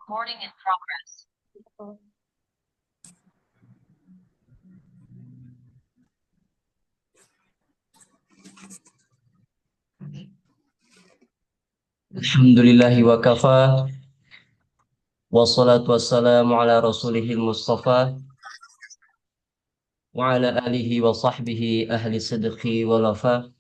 Recording in progress. Alhamdulillahi wa kafa. Wassalatu wassalamu ala rasulihil mustafa. Wa ala alihi wa sahbihi ahli sidqi wa lafa.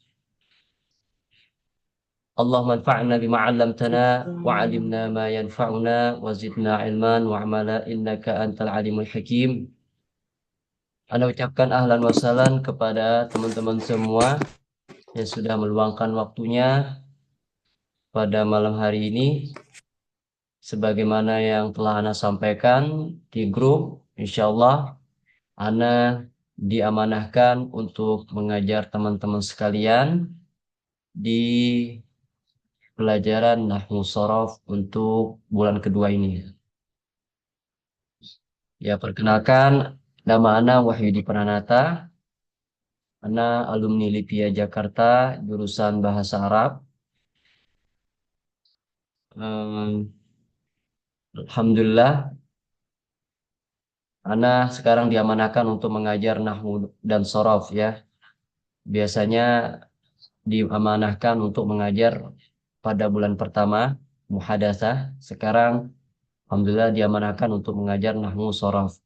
Allahumma anfa'na bima 'allamtana wa 'allimna ma yanfa'una wa zidna ilman wa amala innaka antal alimul hakim. Anda ucapkan ahlan wa sahlan kepada teman-teman semua yang sudah meluangkan waktunya pada malam hari ini. Sebagaimana yang telah Ana sampaikan di grup, insyaallah Ana diamanahkan untuk mengajar teman-teman sekalian di pelajaran Nahwu Shorof untuk bulan kedua ini. Ya, perkenalkan, nama Ana Wahyudi Pranata. Ana alumni Lipia Jakarta, jurusan Bahasa Arab. Alhamdulillah, Ana sekarang diamanahkan untuk mengajar Nahwu dan Shorof ya. Biasanya diamanahkan untuk mengajar pada bulan pertama muhadatsah. Sekarang alhamdulillah diamanahkan untuk mengajar nahwu shorof.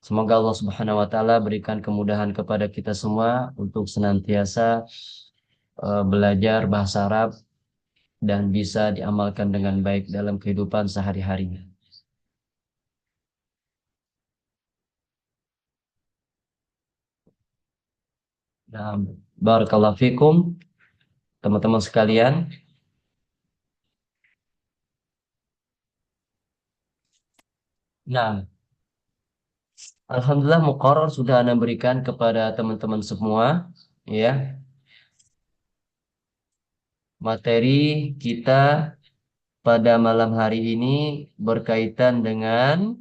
Semoga Allah Subhanahu wa taala berikan kemudahan kepada kita semua untuk senantiasa belajar bahasa Arab dan bisa diamalkan dengan baik dalam kehidupan sehari-harinya. Nah, barakallahu fikum teman-teman sekalian. Nah, alhamdulillah muqarrar sudah Anda berikan kepada teman-teman semua ya. Materi kita pada malam hari ini berkaitan dengan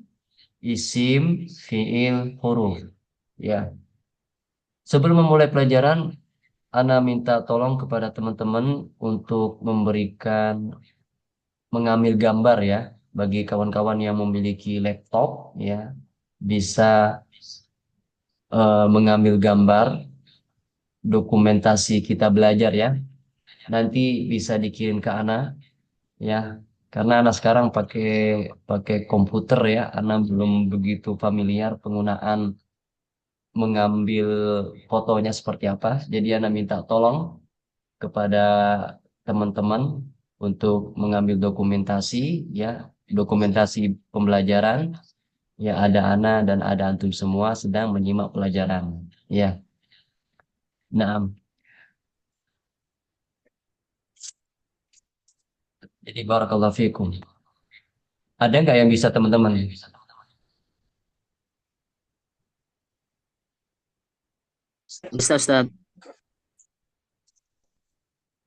isim, fiil, huruf. Ya, sebelum memulai pelajaran, Ana minta tolong kepada teman-teman untuk mengambil gambar ya, bagi kawan-kawan yang memiliki laptop ya, bisa mengambil gambar dokumentasi kita belajar ya. Nanti bisa dikirim ke Ana ya, karena anak sekarang pakai pakai komputer ya, anak belum begitu familiar penggunaan mengambil fotonya seperti apa. Jadi anak minta tolong kepada teman-teman untuk mengambil dokumentasi ya, dokumentasi pembelajaran ya, ada anak dan ada antum semua sedang menyimak pelajaran ya. Nah, jadi barakallahu fikum. Ada nggak yang bisa teman-teman? Bisa, Ustaz.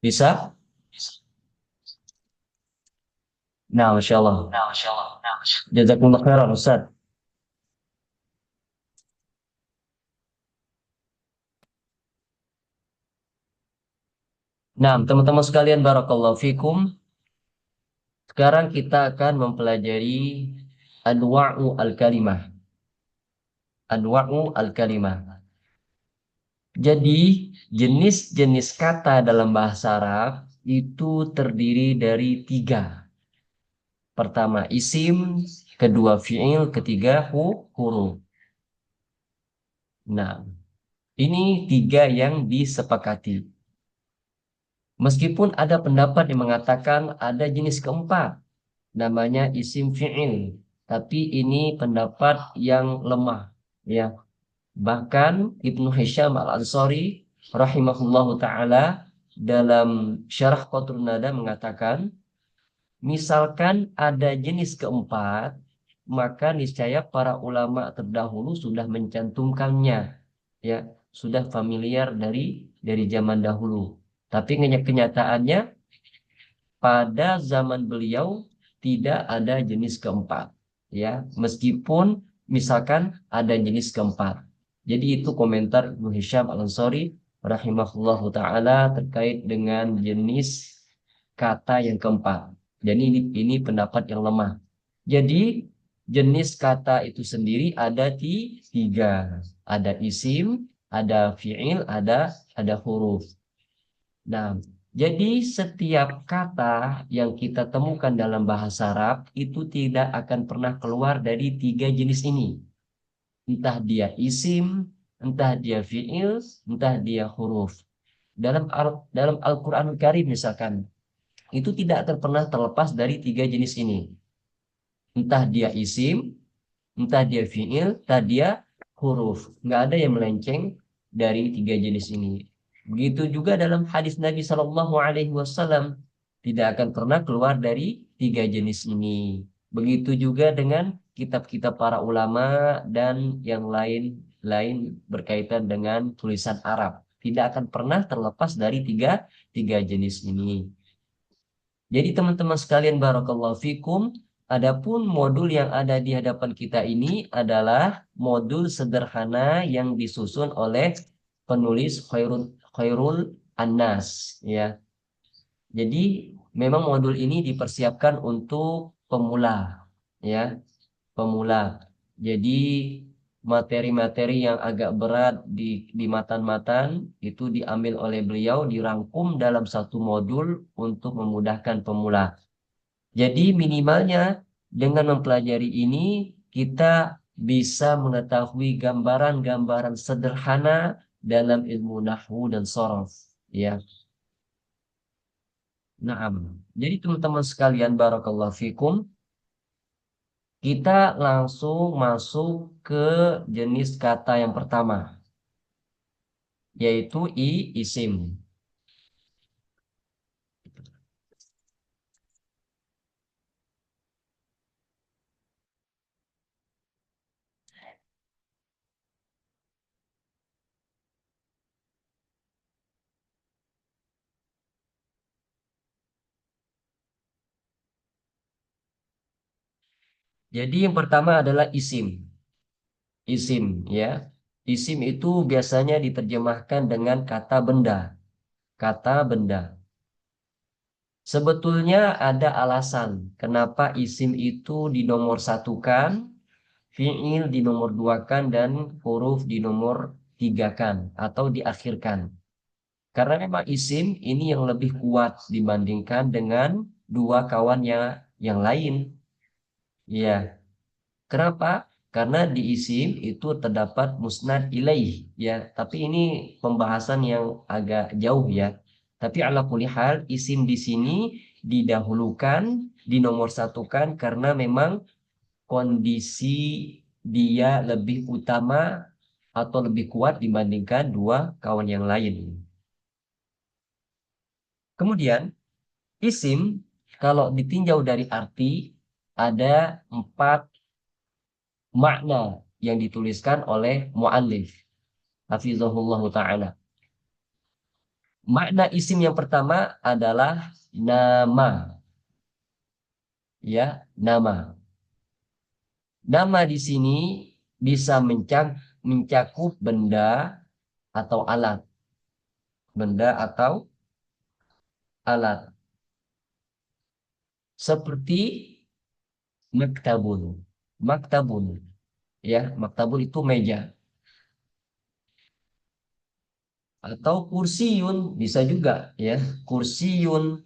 Bisa? Nah, Masya Allah. Jazakumullah khairan, Ustaz. Nah, teman-teman sekalian, barakallahu fikum. Sekarang kita akan mempelajari anwa'u al-kalimah. Anwa'u al-kalimah. Jadi, jenis-jenis kata dalam bahasa Arab itu terdiri dari tiga. Pertama, isim. Kedua, fi'il. Ketiga, huruf. Nah, ini tiga yang disepakati. Meskipun ada pendapat yang mengatakan ada jenis keempat, namanya isim fi'il. Tapi ini pendapat yang lemah. Ya. Bahkan Ibnu Hisham Al-Ansari rahimahullahu ta'ala dalam Syarah Qatrun Nada mengatakan, misalkan ada jenis keempat, maka niscaya para ulama terdahulu sudah mencantumkannya. Ya, sudah familiar dari zaman dahulu. Tapi kenyataannya pada zaman beliau tidak ada jenis keempat ya, meskipun misalkan ada jenis keempat. Jadi itu komentar Ibnu Hisham Al-Ansari rahimahullahu taala terkait dengan jenis kata yang keempat. Jadi ini pendapat yang lemah Jadi jenis kata itu sendiri ada tiga. Ada isim, ada fi'il, ada huruf. Nah, jadi setiap kata yang kita temukan dalam bahasa Arab itu tidak akan pernah keluar dari tiga jenis ini. Entah dia isim, entah dia fi'il, entah dia huruf. Dalam Al-Qur'anul Karim misalkan, itu tidak akan pernah terlepas dari tiga jenis ini. Entah dia isim, entah dia fi'il, entah dia huruf. Nggak ada yang melenceng dari tiga jenis ini. Begitu juga dalam hadis Nabi Shallallahu Alaihi Wasallam tidak akan pernah keluar dari tiga jenis ini. Begitu juga dengan kitab-kitab para ulama dan yang lain berkaitan dengan tulisan Arab. Tidak akan pernah terlepas dari tiga jenis ini. Jadi teman-teman sekalian barakallahu fikum, adapun modul yang ada di hadapan kita ini adalah modul sederhana yang disusun oleh penulis Khairul Annas ya. Jadi memang modul ini dipersiapkan untuk pemula ya, pemula. Jadi materi-materi yang agak berat di matan-matan itu diambil oleh beliau, dirangkum dalam satu modul untuk memudahkan pemula. Jadi minimalnya dengan mempelajari ini kita bisa mengetahui gambaran-gambaran sederhana dalam ilmu nahwu dan shorof. Ya, naam. Jadi teman-teman sekalian barakallahu fikum, kita langsung masuk ke jenis kata yang pertama, yaitu isim. Jadi yang pertama adalah isim. Isim ya. Isim itu biasanya diterjemahkan dengan kata benda. Kata benda. Sebetulnya ada alasan kenapa isim itu dinomor satukan, fi'il dinomor duakan, dan huruf dinomor tigakan atau diakhirkan. Karena memang isim ini yang lebih kuat dibandingkan dengan dua kawannya yang lain. Ya, kenapa? Karena di isim itu terdapat musnad ilaih ya, tapi ini pembahasan yang agak jauh ya. Tapi ala kulli hal isim di sini didahulukan, dinomorsatukan karena memang kondisi dia lebih utama atau lebih kuat dibandingkan dua kawan yang lain. Kemudian isim kalau ditinjau dari arti ada empat makna yang dituliskan oleh muallif hafizahullah taala. Makna isim yang pertama adalah nama, ya, nama. Nama di sini bisa mencakup benda atau alat, benda atau alat. Seperti maktabun. Maktabun, ya, maktabun itu meja. Atau kursiun bisa juga, ya. Kursiun,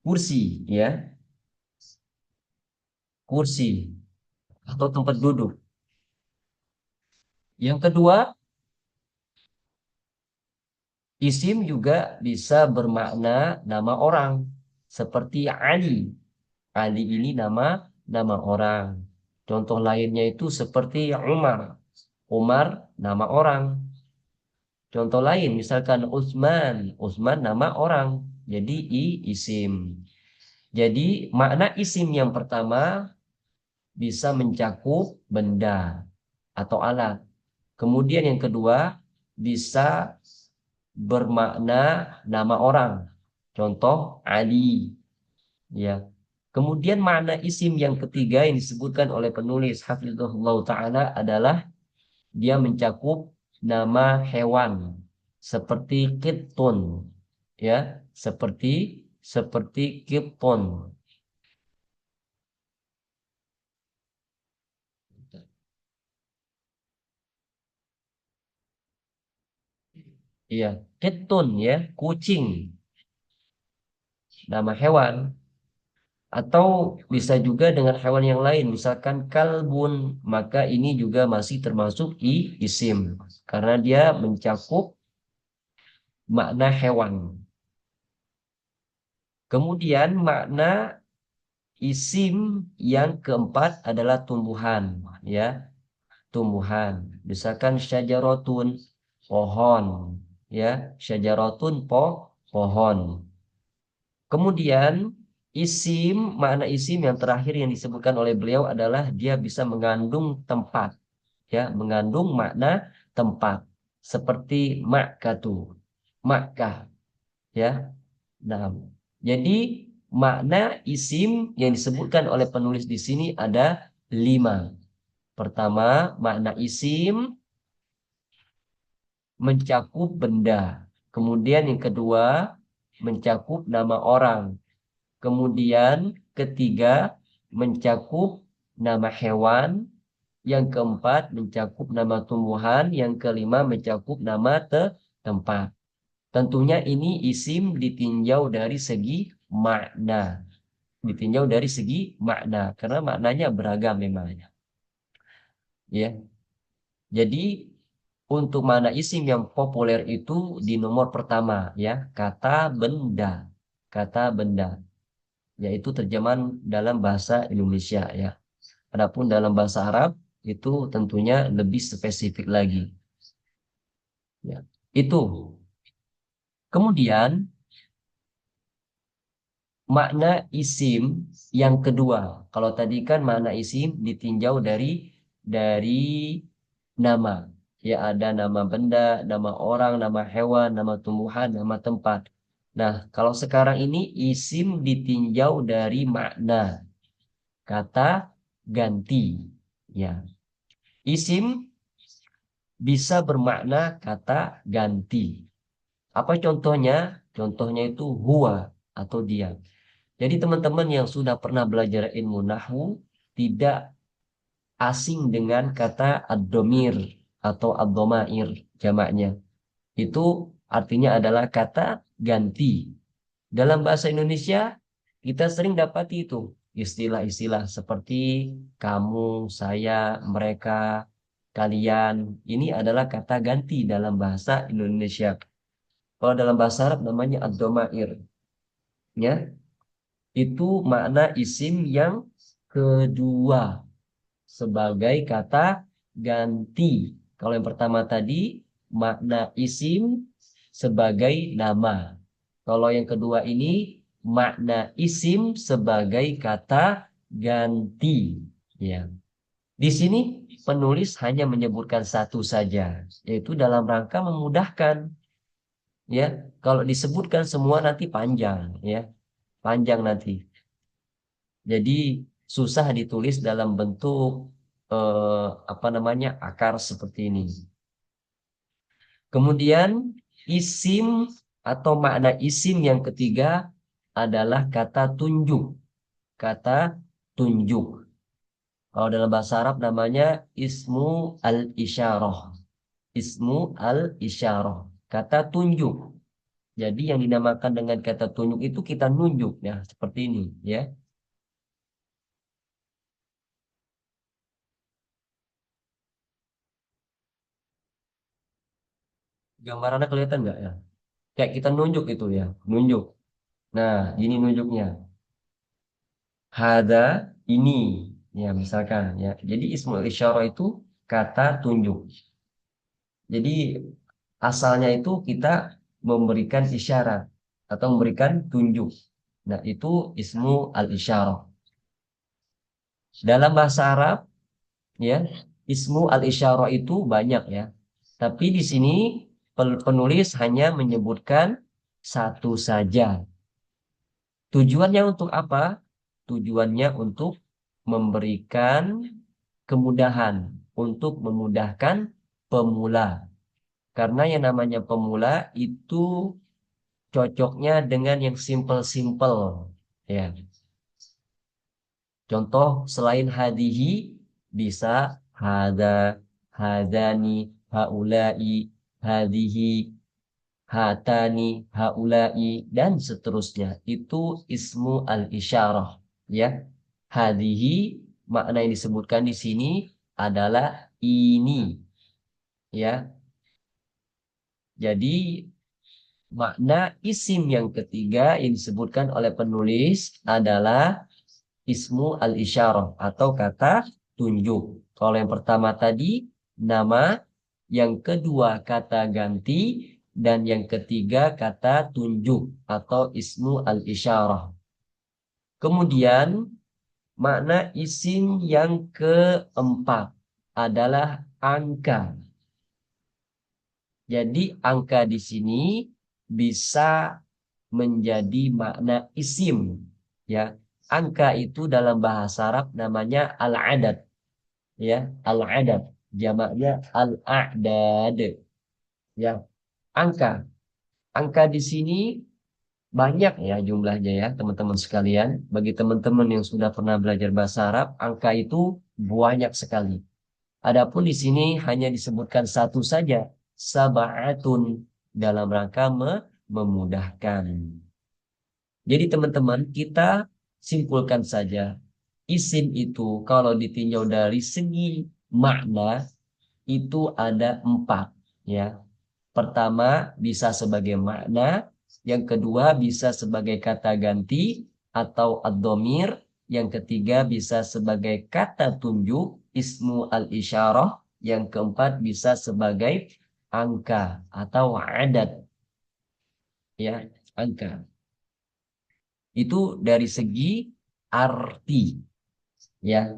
kursi, ya, kursi atau tempat duduk. Yang kedua, isim juga bisa bermakna nama orang. Seperti Ali. Ali ini nama orang. Contoh lainnya itu seperti Umar. Umar nama orang. Contoh lain misalkan Utsman. Utsman nama orang. Jadi isim. Jadi makna isim yang pertama bisa mencakup benda atau alat. Kemudian yang kedua bisa bermakna nama orang. Contoh Ali, ya. Kemudian makna isim yang ketiga yang disebutkan oleh penulis Hafizahullah Ta'ala adalah dia mencakup nama hewan seperti kitun, ya, seperti seperti kitun. Iya, ketun ya, kucing, nama hewan. Atau bisa juga dengan hewan yang lain, misalkan kalbun, maka ini juga masih termasuk isim. Karena dia mencakup makna hewan. Kemudian makna isim yang keempat adalah tumbuhan, ya, tumbuhan. Misalkan syajarotun, pohon, ya, syajarotun pohon. Kemudian isim, makna isim yang terakhir yang disebutkan oleh beliau adalah dia bisa mengandung tempat, ya, mengandung makna tempat. Seperti Makkatu, Makkah, ya. Nah, jadi makna isim yang disebutkan oleh penulis di sini ada 5. Pertama, makna isim mencakup benda. Kemudian yang kedua, mencakup nama orang. Kemudian ketiga, mencakup nama hewan. Yang keempat, mencakup nama tumbuhan. Yang kelima, mencakup nama tempat. Tentunya ini isim ditinjau dari segi makna. Ditinjau dari segi makna. Karena maknanya beragam memangnya. Ya. Jadi untuk makna isim yang populer itu di nomor pertama, ya, kata benda. Kata benda. Yaitu terjemahan dalam bahasa Indonesia, ya. Adapun dalam bahasa Arab itu tentunya lebih spesifik lagi. Ya. Itu. Kemudian makna isim yang kedua. Kalau tadi kan makna isim ditinjau dari nama. Ya, ada nama benda, nama orang, nama hewan, nama tumbuhan, nama tempat. Nah, kalau sekarang ini isim ditinjau dari makna. Kata ganti. Ya. Isim bisa bermakna kata ganti. Apa contohnya? Contohnya itu huwa atau dia. Jadi teman-teman yang sudah pernah belajar ilmu nahwu tidak asing dengan kata ad-domir atau ad-domair jamaknya. Itu artinya adalah kata ganti. Dalam bahasa Indonesia kita sering dapati itu istilah-istilah seperti kamu, saya, mereka, kalian. Ini adalah kata ganti dalam bahasa Indonesia. Kalau dalam bahasa Arab namanya ad-domair. Ya, itu makna isim yang kedua sebagai kata ganti. Kalau yang pertama tadi makna isim sebagai nama. Kalau yang kedua ini makna isim sebagai kata ganti. Ya. Di sini penulis hanya menyebutkan satu saja, yaitu dalam rangka memudahkan. Ya, kalau disebutkan semua nanti panjang, ya, panjang nanti. Jadi susah ditulis dalam bentuk apa namanya akar seperti ini. Kemudian isim atau makna isim yang ketiga adalah kata tunjuk. Kata tunjuk. Kalau dalam bahasa Arab namanya ismu al-isyarah. Ismu al-isyarah. Kata tunjuk. Jadi yang dinamakan dengan kata tunjuk itu kita nunjuk ya seperti ini ya. Gambarannya kelihatan nggak ya? Kayak kita nunjuk itu ya, nunjuk. Nah, ini nunjuknya. Hada ini ya misalkan ya. Jadi ismul isyarah itu kata tunjuk. Jadi asalnya itu kita memberikan isyarat atau memberikan tunjuk. Nah, itu ismu al-isyarah. Dalam bahasa Arab ya, ismu al-isyarah itu banyak ya. Tapi di sini penulis hanya menyebutkan satu saja. Tujuannya untuk apa? Tujuannya untuk memberikan kemudahan, untuk memudahkan pemula. Karena yang namanya pemula itu cocoknya dengan yang simple-simple. Ya. Contoh selain hadihi bisa hada, hadani, haulai, hadihi. hatani, haulai, dan seterusnya. Itu ismu al-isyarah. Ya, hadihi makna yang disebutkan di sini adalah ini. Ya, jadi makna isim yang ketiga yang disebutkan oleh penulis adalah ismu al-isyarah atau kata tunjuk. Kalau yang pertama tadi nama, yang kedua kata ganti, dan yang ketiga kata tunjuk atau ismu al-isyarah. Kemudian makna isim yang keempat adalah angka. Jadi angka di sini bisa menjadi makna isim. Ya, angka itu dalam bahasa Arab namanya al-adad. Ya, al-adad. Jamaknya al-a'dad. Ya, angka. Angka di sini banyak ya jumlahnya ya teman-teman sekalian. Bagi teman-teman yang sudah pernah belajar bahasa Arab, angka itu banyak sekali. Adapun di sini hanya disebutkan satu saja, sab'atun, dalam rangka memudahkan. Jadi teman-teman kita simpulkan saja, isim itu kalau ditinjau dari segi makna itu ada empat ya. Pertama bisa sebagai makna, yang kedua bisa sebagai kata ganti atau ad-dhamir, yang ketiga bisa sebagai kata tunjuk ismu al-isyarah, yang keempat bisa sebagai angka atau adat ya, angka. Itu dari segi arti ya.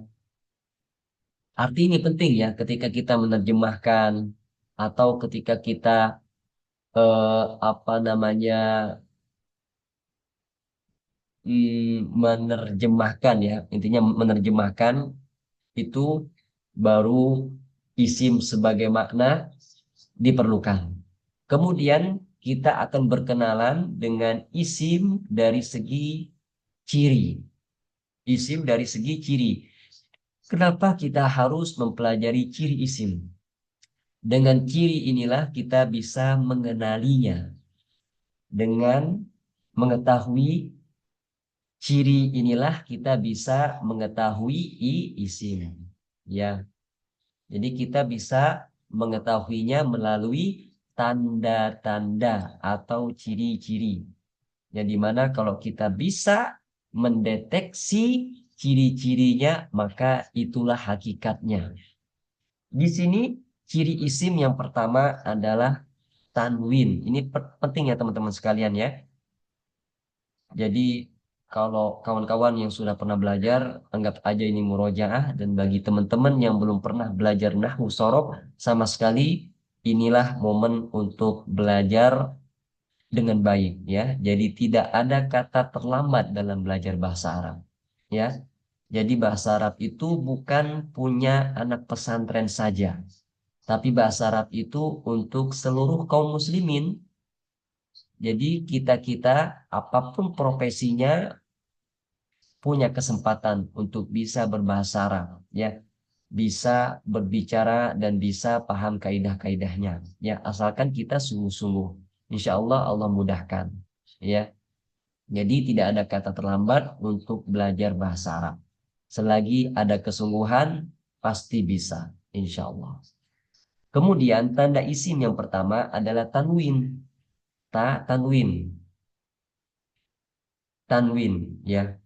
Arti ini penting ya ketika kita menerjemahkan atau ketika kita apa namanya menerjemahkan ya, intinya menerjemahkan itu baru isim sebagai makna diperlukan. Kemudian kita akan berkenalan dengan isim dari segi ciri. Isim dari segi ciri. Kenapa kita harus mempelajari ciri isim? Dengan ciri inilah kita bisa mengenalinya. Dengan mengetahui ciri inilah kita bisa mengetahui isim. Ya, jadi kita bisa mengetahuinya melalui tanda-tanda atau ciri-ciri. Yang dimana kalau kita bisa mendeteksi ciri-cirinya, maka itulah hakikatnya. Di sini ciri isim yang pertama adalah tanwin. Ini penting ya teman-teman sekalian ya. Jadi kalau kawan-kawan yang sudah pernah belajar, anggap aja ini murojaah. Dan bagi teman-teman yang belum pernah belajar nahwu sorof, sama sekali inilah momen untuk belajar dengan baik ya. Jadi tidak ada kata terlambat dalam belajar bahasa Arab ya. Jadi bahasa Arab itu bukan punya anak pesantren saja, tapi bahasa Arab itu untuk seluruh kaum muslimin. Jadi kita-kita apapun profesinya punya kesempatan untuk bisa berbahasa Arab ya, bisa berbicara dan bisa paham kaidah-kaidahnya ya, asalkan kita sungguh-sungguh, insya Allah Allah mudahkan ya. Jadi tidak ada kata terlambat untuk belajar bahasa Arab, selagi ada kesungguhan pasti bisa insya Allah. Kemudian tanda isim yang pertama adalah tanwin. Tanwin, tanwin ya.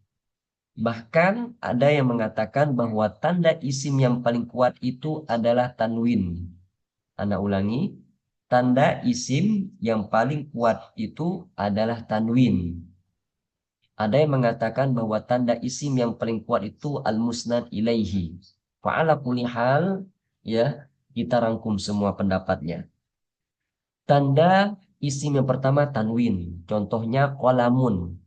Bahkan ada yang mengatakan bahwa tanda isim yang paling kuat itu adalah tanwin. Anak ulangi, tanda isim yang paling kuat itu adalah tanwin. Ada yang mengatakan bahwa tanda isim yang paling kuat itu al-musnad ilaihi. Fa'ala kulli hal, ya, kita rangkum semua pendapatnya. Tanda isim yang pertama tanwin. Contohnya qalamun.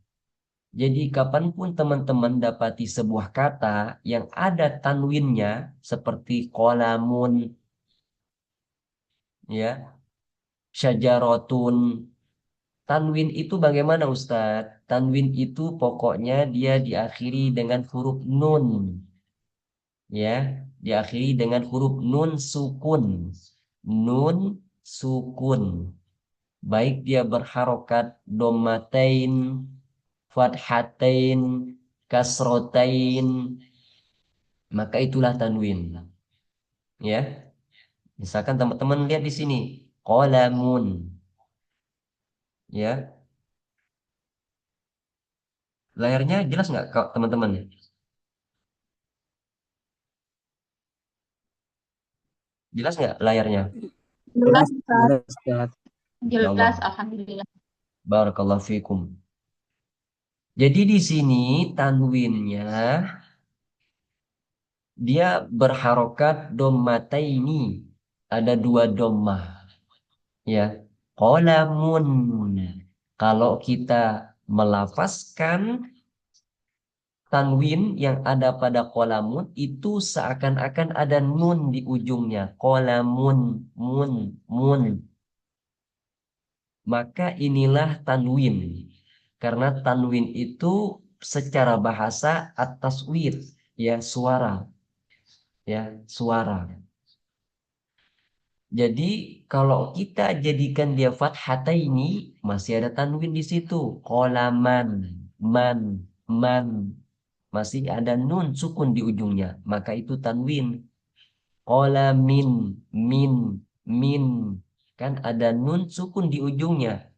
Jadi kapanpun teman-teman dapati sebuah kata yang ada tanwinnya seperti qalamun, ya, syajarotun. Tanwin itu bagaimana Ustadz? Tanwin itu pokoknya dia diakhiri dengan huruf nun, ya, diakhiri dengan huruf nun sukun, nun sukun. baik dia berharokat dommatain, fathatain, kasrotain, maka itulah tanwin. Ya, misalkan teman-teman lihat di sini, qalamun, ya, layarnya jelas nggak teman-teman? Jelas nggak layarnya? Jelas, Jelas, Ustaz. jelas, Ustaz. Ya Jelas, Allah, Alhamdulillah. barakallahu fikum. Jadi di sini tanwinnya dia berharokat dommataini. Ada dua dommah. Ya. Qolamun. Kalau kita melafazkan tanwin yang ada pada qolamun itu seakan-akan ada nun di ujungnya. Qolamun, mun, mun. Maka inilah tanwin. Karena tanwin itu secara bahasa at-taswir, ya suara, ya suara. Jadi kalau kita jadikan dia fathataini masih ada tanwin di situ. Qolaman, man, man, masih ada nun sukun di ujungnya. Maka itu tanwin. Qolamin, min, min, kan ada nun sukun di ujungnya.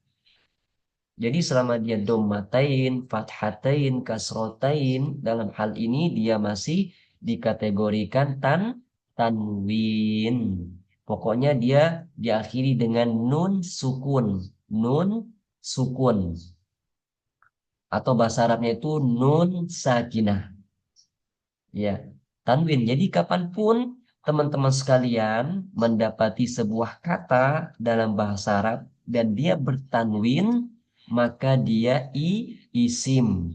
Jadi selama dia dommatain, fathatain, kasrotain, dalam hal ini dia masih dikategorikan tanwin. Pokoknya dia diakhiri dengan nun sukun. Nun sukun. Atau bahasa Arabnya itu nun sakinah. Ya, tanwin. Jadi kapanpun teman-teman sekalian mendapati sebuah kata dalam bahasa Arab dan dia bertanwin, maka dia isim.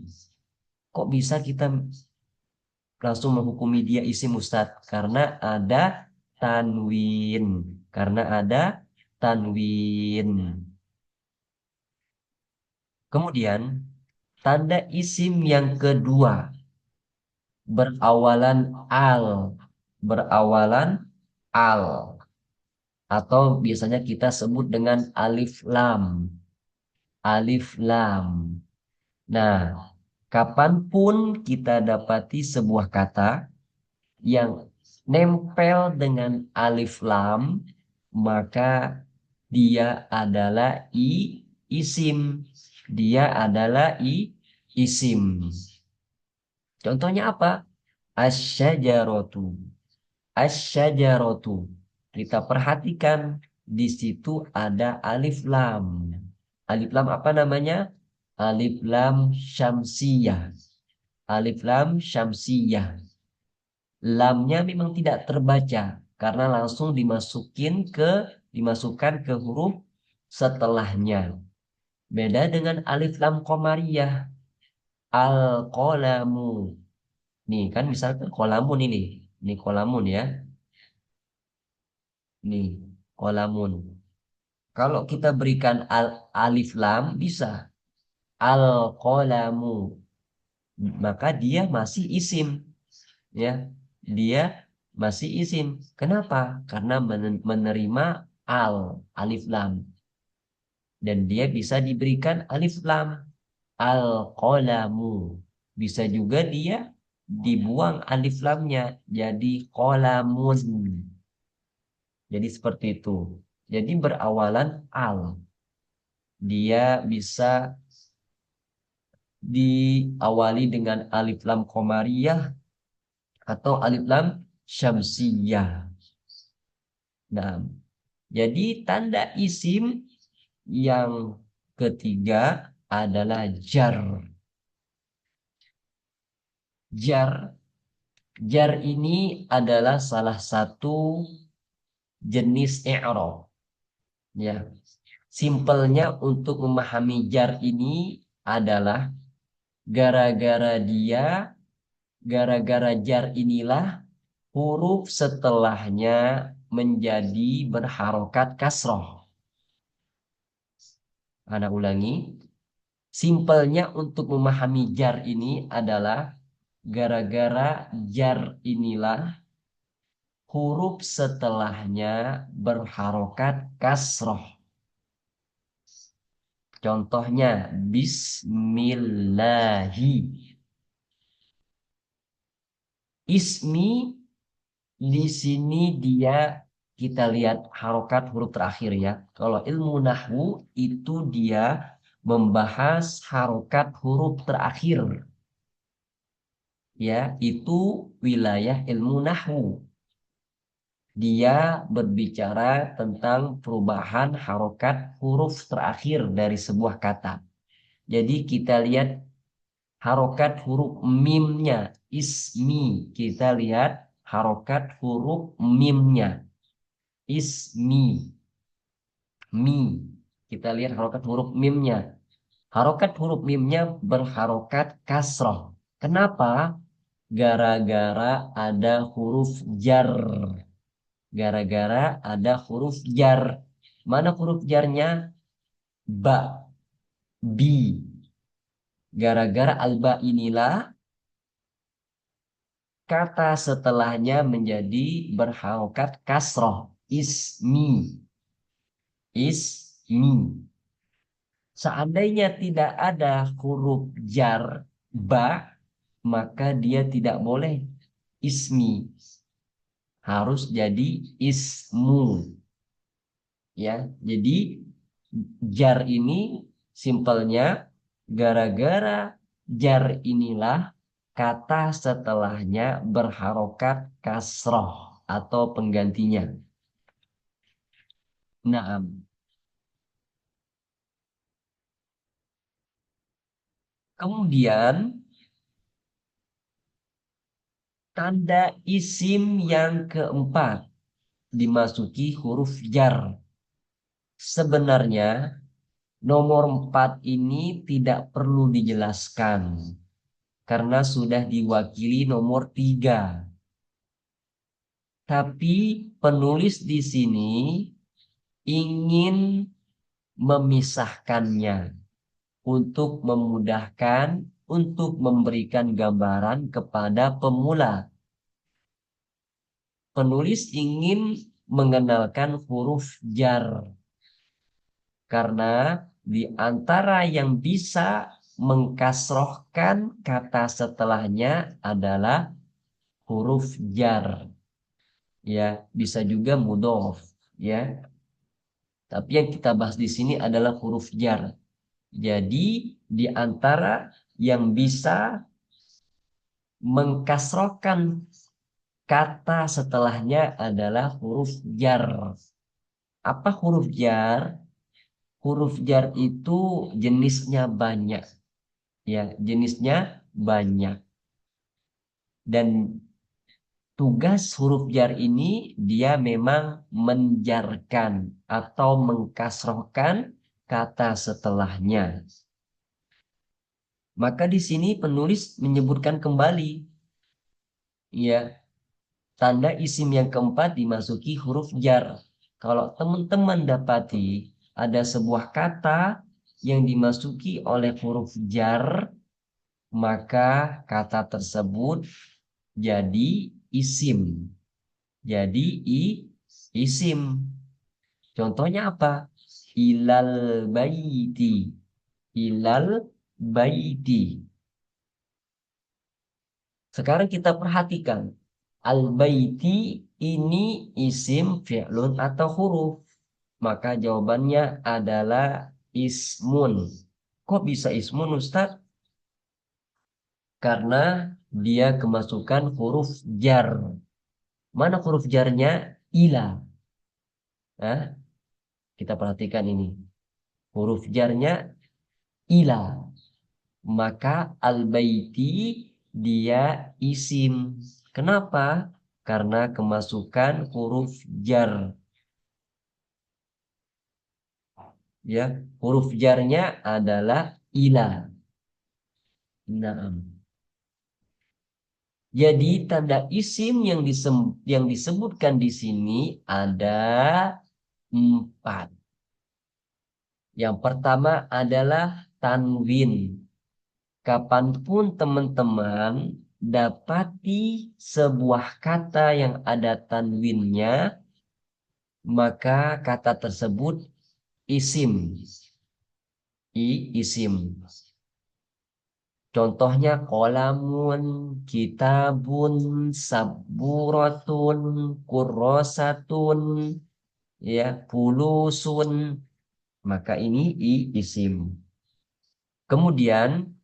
Kok bisa kita langsung menghukumi dia isim Ustadz? Karena ada tanwin. Karena ada tanwin. Kemudian tanda isim yang kedua berawalan al. Berawalan al. Atau biasanya kita sebut dengan alif lam. Alif lam. Nah, kapanpun kita dapati sebuah kata yang nempel dengan alif lam, maka dia adalah isim. Dia adalah isim. Contohnya apa? Asyajaratu. Asyajaratu. Kita perhatikan di situ ada alif lam. Alif lam apa namanya? Alif lam syamsiyah. Alif lam syamsiyah. Lamnya memang tidak terbaca karena langsung dimasukkan ke huruf setelahnya. Beda dengan alif lam qamariyah. Al-qalamu. Nih kan misalkan kolamun ini. Ini kolamun ya. Nih, kolamun. Kalau kita berikan alif lam bisa al-qalamu. Maka dia masih isim ya. Dia masih isim. Kenapa? Karena menerima alif lam dan dia bisa diberikan alif lam al-qalamu. Bisa juga dia dibuang alif lamnya jadi qalamun. Jadi seperti itu. Jadi berawalan al. Dia bisa diawali dengan alif lam qamariyah atau alif lam syamsiyah. Nah, jadi tanda isim yang ketiga adalah jar. Jar. Jar ini adalah salah satu jenis i'rab. Ya. Simpelnya untuk memahami jar ini adalah gara-gara jar inilah huruf setelahnya menjadi berharokat kasroh. Anak ulangi. Simpelnya untuk memahami jar ini adalah gara-gara jar inilah huruf setelahnya berharokat kasroh. Contohnya bismillahi. Ismi di sini dia kita lihat harokat huruf terakhir ya. Kalau ilmu nahwu itu dia membahas harokat huruf terakhir. Ya, itu wilayah ilmu nahwu. Dia berbicara tentang perubahan harokat huruf terakhir dari sebuah kata. Jadi kita lihat harokat huruf mimnya, ismi. Kita lihat harokat huruf mimnya, ismi, mi. Kita lihat harokat huruf mimnya. Harokat huruf mimnya berharokat kasroh. Kenapa? Gara-gara ada huruf jar. Gara-gara ada huruf jar. Mana huruf jarnya? Ba, bi. Gara-gara alba inilah kata setelahnya menjadi berharokat kasroh. Ismi. Ismi. Seandainya tidak ada huruf jar ba, maka dia tidak boleh ismi. Harus jadi ismu. Ya, jadi jar ini simpelnya gara-gara jar inilah kata setelahnya berharokat kasroh atau penggantinya. Naam. Kemudian tanda isim yang keempat dimasuki huruf jar. Sebenarnya nomor 4 ini tidak perlu dijelaskan karena sudah diwakili nomor 3. Tapi penulis di sini ingin memisahkannya untuk memudahkan, untuk memberikan gambaran kepada pemula. Penulis ingin mengenalkan huruf jar karena di antara yang bisa mengkasrohkan kata setelahnya adalah huruf jar. Ya, bisa juga mudhof, ya. Tapi yang kita bahas di sini adalah huruf jar. Jadi di antara yang bisa mengkasrohkan kata setelahnya adalah huruf jar. Apa huruf jar? Huruf jar itu jenisnya banyak. Ya, jenisnya banyak. Dan tugas huruf jar ini dia memang menjarkan atau mengkasrohkan kata setelahnya. Maka di sini penulis menyebutkan kembali, ya, tanda isim yang keempat dimasuki huruf jar. Kalau teman-teman dapati ada sebuah kata yang dimasuki oleh huruf jar, maka kata tersebut jadi isim. Jadi isim. Contohnya apa? Ilal baiti. Ilal baiti. Sekarang kita perhatikan. Al-baiti ini isim fi'lun atau huruf. Maka jawabannya adalah ismun. Kok bisa ismun, Ustaz? Karena dia kemasukan huruf jar. Mana huruf jarnya? Ila. Nah, kita perhatikan ini. Huruf jarnya ila. Maka al-baiti dia isim. Kenapa? Karena kemasukan huruf jar. Ya, huruf jarnya adalah ila. Nah, jadi tanda isim yang disebutkan di sini ada 4. Yang pertama adalah tanwin. Kapanpun teman-teman dapati sebuah kata yang ada tanwinnya, maka kata tersebut isim. isim. Contohnya kolamun, kitabun, saburatun, kurrosatun, ya, pulusun. Maka ini isim. Kemudian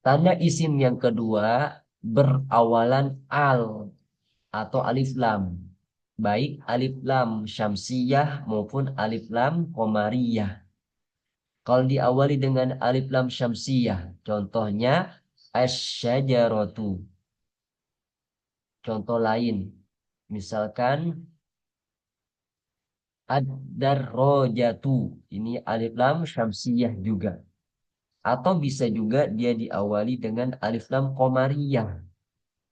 tanda isim yang kedua berawalan al atau alif lam. Baik alif lam syamsiyah maupun alif lam qamariyah. Kalau diawali dengan alif lam syamsiyah, contohnya asyajaratu. Contoh lain, misalkan ad-darrojatu. Ini alif lam syamsiyah juga. Atau bisa juga dia diawali dengan alif lam qamariyah.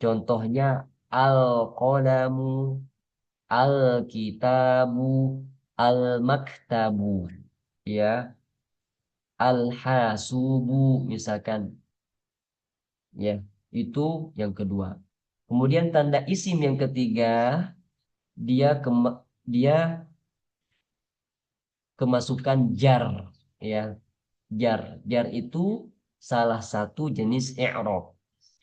Contohnya al-qalamu, al-kitabu, al-maktabu. Ya, al-hasubu misalkan. Ya, itu yang kedua. Kemudian tanda isim yang ketiga, dia dia kemasukan jar, ya. Jar itu salah satu jenis i'rab,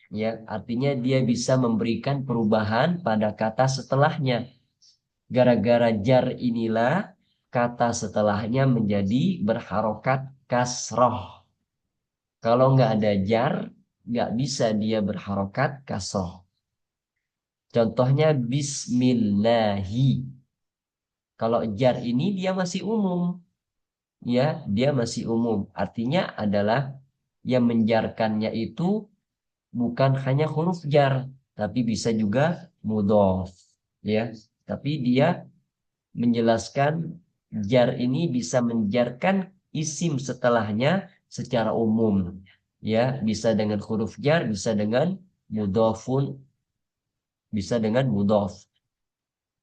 ya. Artinya dia bisa memberikan perubahan pada kata setelahnya. Gara-gara jar inilah kata setelahnya menjadi berharokat kasroh. Kalau nggak ada jar, nggak bisa dia berharokat kasroh. Contohnya bismillahi. Kalau jar ini dia masih umum, ya, dia masih umum. Artinya adalah yang menjarkannya itu bukan hanya huruf jar, tapi bisa juga mudhof, ya. Tapi dia menjelaskan jar ini bisa menjarkan isim setelahnya secara umum, ya, bisa dengan huruf jar, bisa dengan mudhofun, bisa dengan mudhof.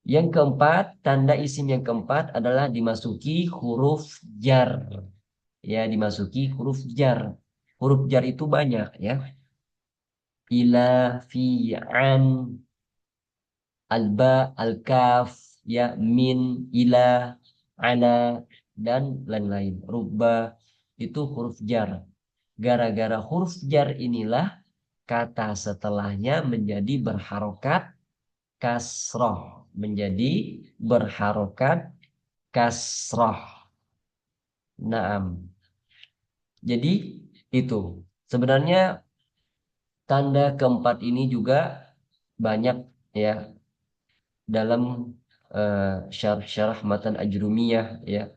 Yang keempat, tanda isim yang keempat adalah dimasuki huruf jar. Ya, dimasuki huruf jar. Huruf jar itu banyak, ya. Ila, fi, an, alba, al-kaf, ya, min, ila, ana, dan lain-lain. Rubba, itu huruf jar. Gara-gara huruf jar inilah kata setelahnya menjadi berharokat kasroh. Menjadi berharokat kasroh. Naam. Jadi itu. Sebenarnya tanda keempat ini juga banyak, ya, dalam syarah-syarah matan Ajrumiyah, ya.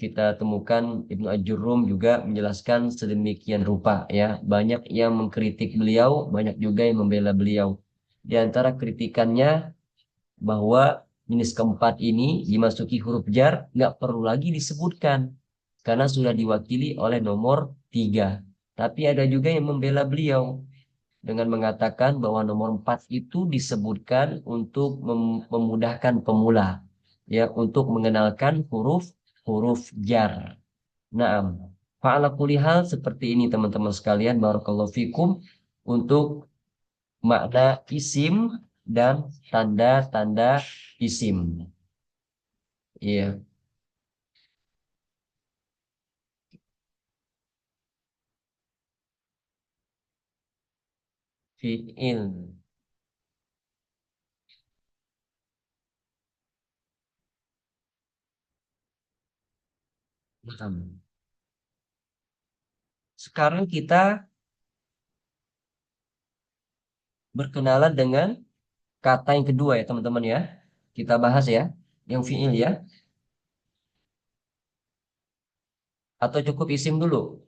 Kita temukan Ibnu Ajurrum juga menjelaskan sedemikian rupa, ya. Banyak yang mengkritik beliau, banyak juga yang membela beliau. Di antara kritikannya bahwa jenis keempat ini dimasuki huruf jar nggak perlu lagi disebutkan karena sudah diwakili oleh nomor 3. Tapi ada juga yang membela beliau dengan mengatakan bahwa nomor 4 itu disebutkan untuk memudahkan pemula, ya, untuk mengenalkan huruf jar. Naam. Fa'ala kulli hal seperti ini teman-teman sekalian, barakallahu fikum, untuk makna isim dan tanda-tanda isim. Iya, fi'il. Naam. Sekarang kita berkenalan dengan kata yang kedua, ya teman-teman, ya. Kita bahas, ya, yang fi'il, ya. Atau cukup isim dulu?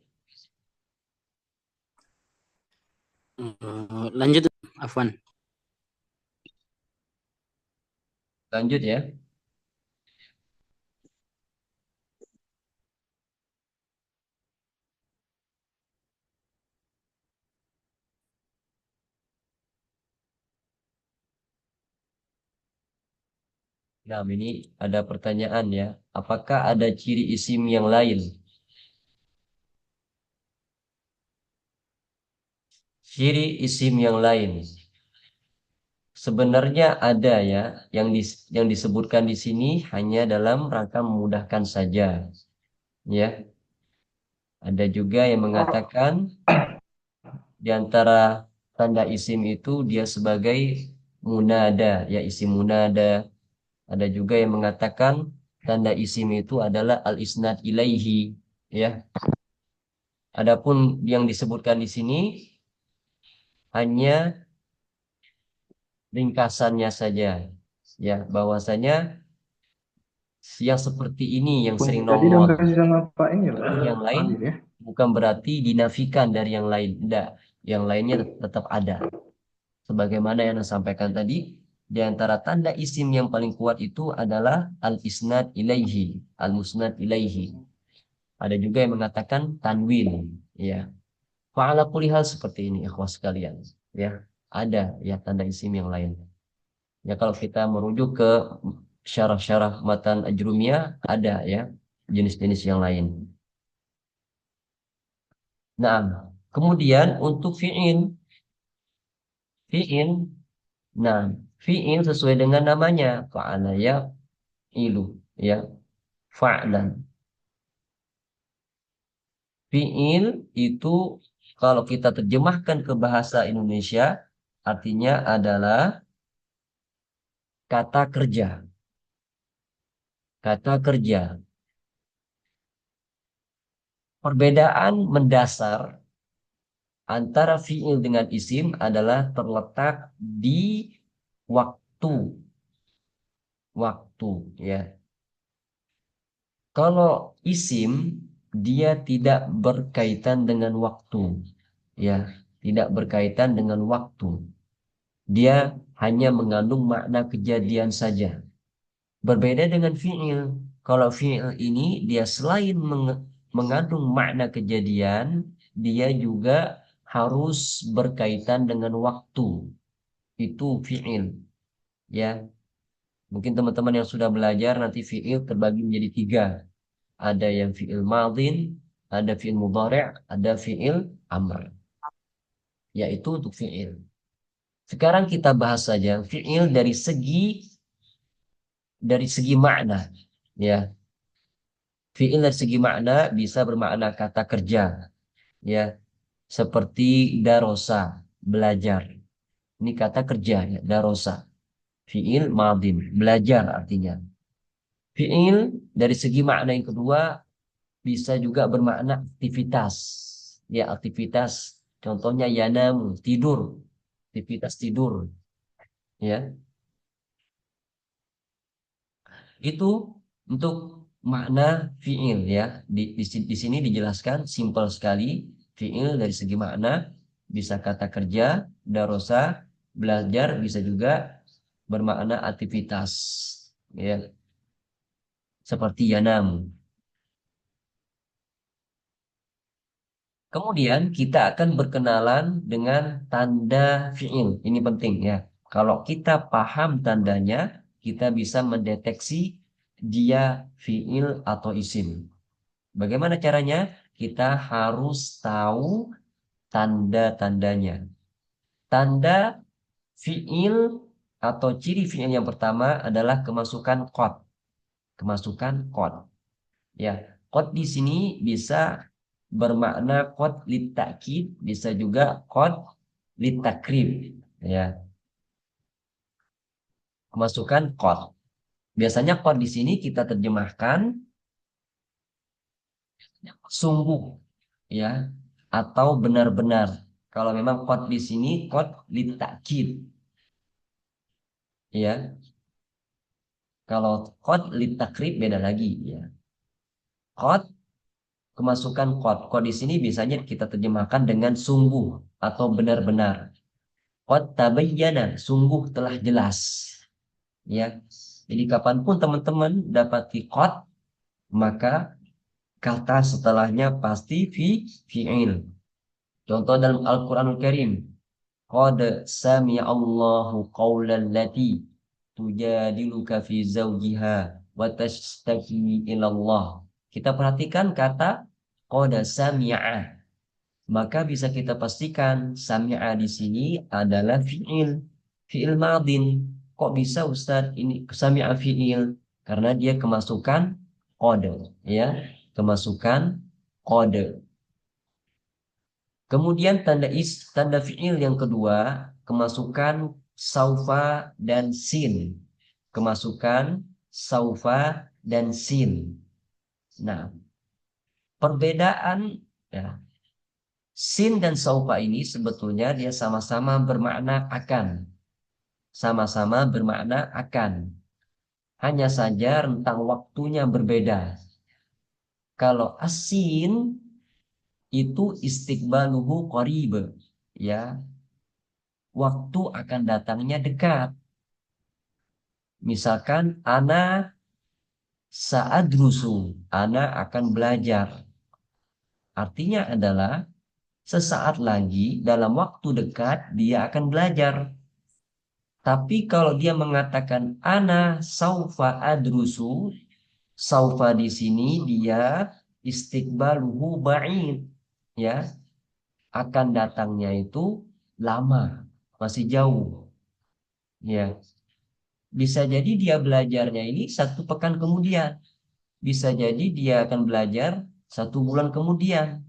Lanjut, Afwan. Lanjut, ya. Nah, ini ada pertanyaan, ya. Apakah ada ciri isim yang lain? Ciri isim yang lain. Sebenarnya ada, ya. Yang disebutkan di sini hanya dalam rangka memudahkan saja. Ya, ada juga yang mengatakan di antara tanda isim itu dia sebagai munada, ya isim munada. Ada juga yang mengatakan tanda isim itu adalah al-isnad ilaihi, ya. Adapun yang disebutkan di sini hanya ringkasannya saja, ya, bahwasanya yang seperti ini yang sering Tadi dong nongol. kasih sama Pak ini ya, Adapun yang Pak lain Adil ya. bukan berarti dinafikan dari yang lain. Tidak, yang lainnya tetap ada. Sebagaimana yang saya sampaikan tadi, di antara tanda isim yang paling kuat itu adalah al-isnad ilaihi, al-musnad ilaihi. Ada juga yang mengatakan tanwin, ya. Fa'ala kulli hal seperti ini, ikhwas sekalian. Ya, ada ya tanda isim yang lain. Ya kalau kita merujuk ke syarah-syarah matan Ajrumiyah, ada ya jenis-jenis yang lain. Nah, kemudian untuk fi'il, nah, fi'il sesuai dengan namanya, fa'ala ya ilu, ya, fa'lan. Fi'il itu kalau kita terjemahkan ke bahasa Indonesia, artinya adalah kata kerja. Kata kerja. Perbedaan mendasar antara fi'il dengan isim adalah terletak di waktu. Waktu, ya. Kalau isim, dia tidak berkaitan dengan waktu. Ya, tidak berkaitan dengan waktu. Dia hanya mengandung makna kejadian saja. Berbeda dengan fi'il. Kalau fi'il ini dia selain mengandung makna kejadian, dia juga harus berkaitan dengan waktu. Itu fi'il. Ya, mungkin teman-teman yang sudah belajar nanti fi'il terbagi menjadi tiga. Ada yang fi'il madin, ada fi'il mudhari', ada fi'il amr. Yaitu untuk fi'il. Sekarang kita bahas saja fi'il dari segi makna. Ya, fi'il dari segi makna bisa bermakna kata kerja, ya, seperti darosa, belajar. Ini kata kerja, ya, darosa. Fi'il madin, belajar artinya. Fi'il dari segi makna yang kedua bisa juga bermakna aktivitas. Ya, aktivitas. Contohnya yanamu, tidur. Aktivitas tidur, ya. Itu untuk makna fi'il, ya. Di sini dijelaskan simpel sekali. Fi'il dari segi makna bisa kata kerja, darosa, belajar, bisa juga bermakna aktivitas, ya. Seperti yanam. Kemudian kita akan berkenalan dengan tanda fi'il. Ini penting ya. Kalau kita paham tandanya, kita bisa mendeteksi dia fi'il atau isim. Bagaimana caranya? Kita harus tahu tanda-tandanya. Tanda fi'il atau ciri fi'il yang pertama adalah kemasukan qad. Kemasukan qad. Ya, qad di sini bisa bermakna qad litakid, bisa juga qad litakrib. Ya, kemasukan qad. Biasanya qad di sini kita terjemahkan sungguh, ya, atau benar-benar. Kalau memang qad di sini qad litakid, ya. Kalau qad litakrib beda lagi, ya. Qad kemasukan qad. Qad di sini biasanya kita terjemahkan dengan sungguh atau benar-benar. Qad tabayyana, sungguh telah jelas. Ya. Jadi kapanpun teman-teman dapati qad, maka kata setelahnya pasti fi'il. Contoh dalam Al-Quranul Karim. Qad sami'a Allahu qawlan lati tujadiluka fi zawjiha wa tashtaki ilallah. Kita perhatikan kata qad sami'a. Maka bisa kita pastikan sami'a di sini adalah fi'il. Fi'il madin. Kok bisa Ustadz ini sami'a fi'il? Karena dia kemasukan qad, ya. kemasukan qad. Kemudian tanda fi'il yang kedua, kemasukan saufa dan sin. Kemasukan saufa dan sin. Nah, perbedaan ya, sin dan saufa ini sebetulnya dia sama-sama bermakna akan. Sama-sama bermakna akan. Hanya saja rentang waktunya berbeda. Kalau asin itu istiqbaluhu qarib, ya, waktu akan datangnya dekat. Misalkan ana sa'adrusu, ana akan belajar. Artinya adalah sesaat lagi dalam waktu dekat dia akan belajar. Tapi kalau dia mengatakan ana saufa adrusu, saufa di sini dia istiqbaluhu ba'id, ya, akan datangnya itu lama, masih jauh, ya. Bisa jadi dia belajarnya ini 1 pekan kemudian, bisa jadi dia akan belajar 1 bulan kemudian.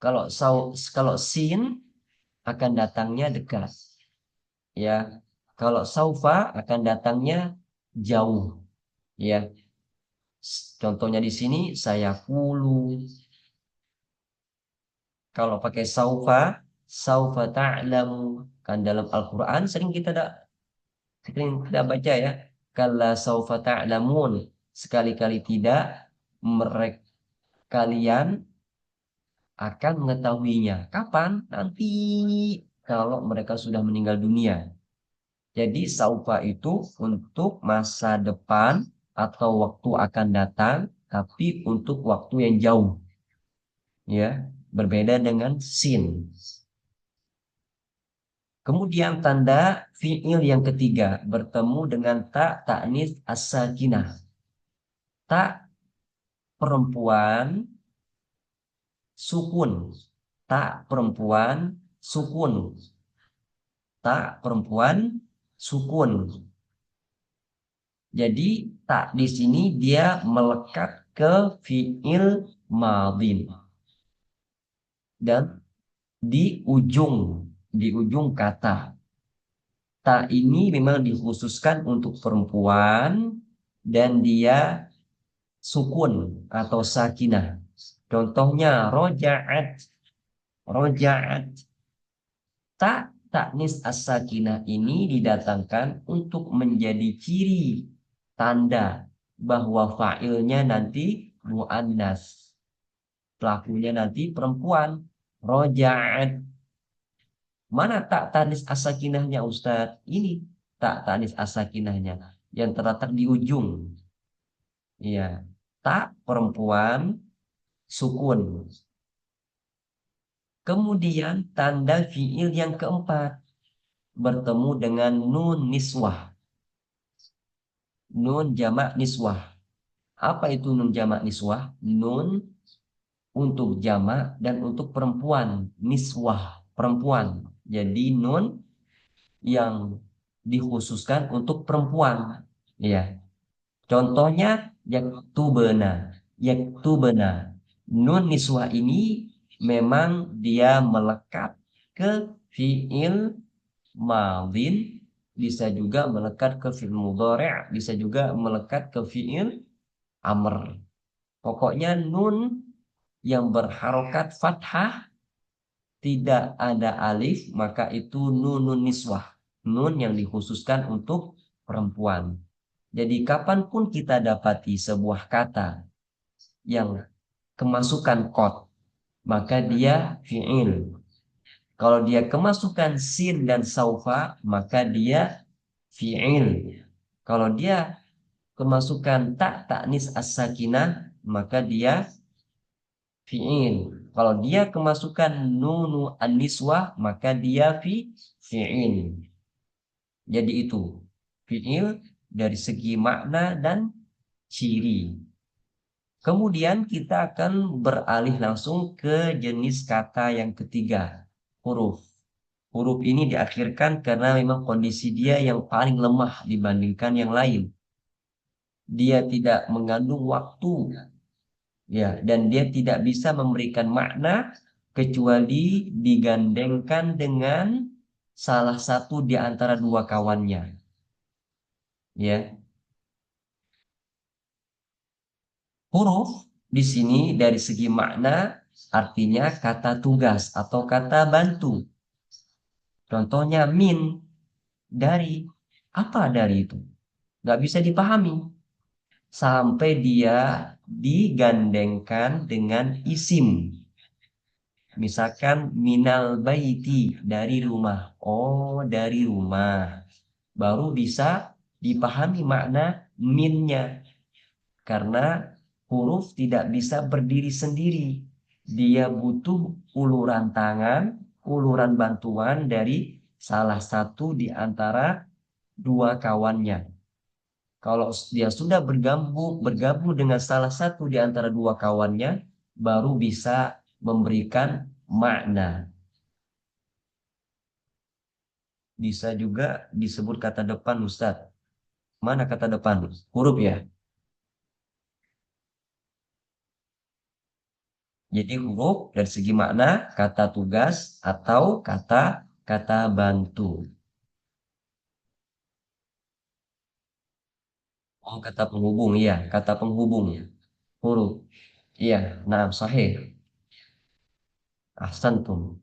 Kalau sin akan datangnya dekat, ya. Kalau saufa akan datangnya jauh, ya. Contohnya di sini saya kulu. Kalau pakai saufa ta'lamu. Kan dalam Al-Quran sering kita baca ya. Kalla saufa ta'lamun. Sekali-kali tidak, mereka kalian akan mengetahuinya. Kapan? Nanti kalau mereka sudah meninggal dunia. Jadi saufa itu untuk masa depan atau waktu akan datang, tapi untuk waktu yang jauh. Ya, berbeda dengan sin. Kemudian tanda fi'il yang ketiga bertemu dengan tak ta'nis as-sakinah. Tak perempuan sukun. Tak perempuan sukun. Tak perempuan sukun. Jadi tak di sini dia melekat ke fi'il madin. Dan di ujung kata. Tak ini memang dikhususkan untuk perempuan dan dia sukun atau sakinah. Contohnya roja'at. Roja'at. Tak taknis as-sakinah ini didatangkan untuk menjadi ciri tanda bahwa fa'ilnya nanti mu'annas. Pelakunya nanti perempuan. Roja'at. Mana tak tanis as-sakinahnya Ustadz? Ini tak tanis as-sakinahnya yang terletak di ujung. Iya, tak perempuan sukun. Kemudian tanda fiil yang keempat bertemu dengan nun niswah. Nun jamak niswah. Apa itu nun jamak niswah? Nun untuk jamak dan untuk perempuan. Niswah, perempuan. Jadi nun yang dikhususkan untuk perempuan. Ya. Contohnya yaktubena. Yaktubena. Nun niswah ini memang dia melekat ke fiil madin, bisa juga melekat ke fiil mudhari', bisa juga melekat ke fiil amr. Pokoknya nun yang berharokat fathah tidak ada alif, maka itu nunun niswah. Nun yang dikhususkan untuk perempuan. Jadi kapanpun kita dapati sebuah kata yang kemasukan qad, maka dia fi'il. Kalau dia kemasukan sin dan saufa, maka dia fi'il. Kalau dia kemasukan tak taknis as-sakinah, maka dia fi'il. Kalau dia kemasukan nunu an-niswah, maka dia fi'il. Jadi itu fi'il dari segi makna dan ciri. Kemudian kita akan beralih langsung ke jenis kata yang ketiga, huruf. Huruf ini diakhirkan karena memang kondisi dia yang paling lemah dibandingkan yang lain. Dia tidak mengandung waktu Ya, dan dia tidak bisa memberikan makna kecuali digandengkan dengan salah satu di antara dua kawannya. Ya, huruf di sini dari segi makna artinya kata tugas atau kata bantu. Contohnya min, dari. Apa dari itu? Nggak bisa dipahami. Sampai dia digandengkan dengan isim. Misalkan minal baiti, dari rumah. Oh, dari rumah. Baru bisa dipahami makna minnya. Karena huruf tidak bisa berdiri sendiri. Dia butuh uluran tangan, uluran bantuan dari salah satu di antara dua kawannya. Kalau dia sudah bergabung dengan salah satu di antara dua kawannya, baru bisa memberikan makna. Bisa juga disebut kata depan, Ustadz. Mana kata depan? Huruf ya. Jadi huruf dari segi makna, kata tugas atau kata bantu. Oh, kata penghubung, iya. Kata penghubung, huruf. Iya, nah, sahih. Ahsantum.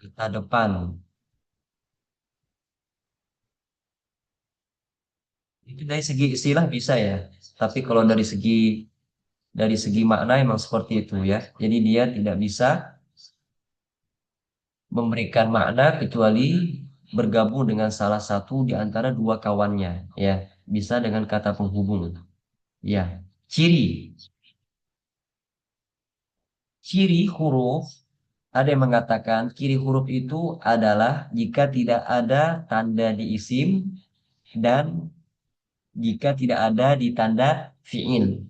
Kata depan. Itu dari segi istilah bisa ya. Tapi kalau dari segi makna emang seperti itu ya. Jadi dia tidak bisa memberikan makna kecuali bergabung dengan salah satu di antara dua kawannya ya. Bisa dengan kata penghubung. Ya. Ciri. Ciri huruf, ada yang mengatakan ciri huruf itu adalah jika tidak ada tanda di isim dan jika tidak ada di tanda fi'il.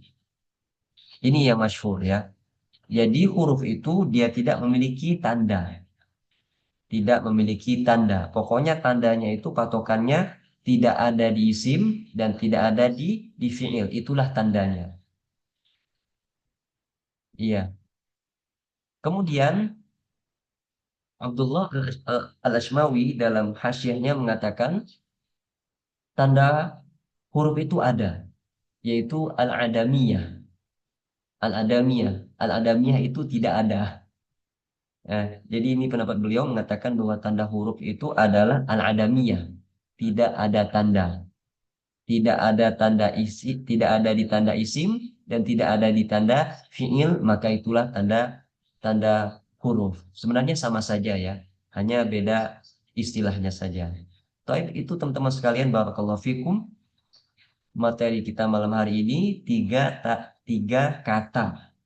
Ini yang masyhur ya. Jadi huruf itu dia tidak memiliki tanda. Tidak memiliki tanda. Pokoknya tandanya itu patokannya tidak ada di isim dan tidak ada di fi'il. Itulah tandanya. Iya. Kemudian Abdullah Al-Ashmawi dalam hasyiahnya mengatakan tanda huruf itu ada, yaitu al-adamiyah. Al-adamiyah. Al-adamiyah itu tidak ada. Jadi ini pendapat beliau mengatakan bahwa tanda huruf itu adalah al-adamiyah. Tidak ada tanda. Tidak ada tanda isi, tidak ada di tanda isim dan tidak ada di tanda fiil, maka itulah tanda tanda huruf. Sebenarnya sama saja ya, hanya beda istilahnya saja. Taib itu teman-teman sekalian, barakallahu fikum. Materi kita malam hari ini tiga kata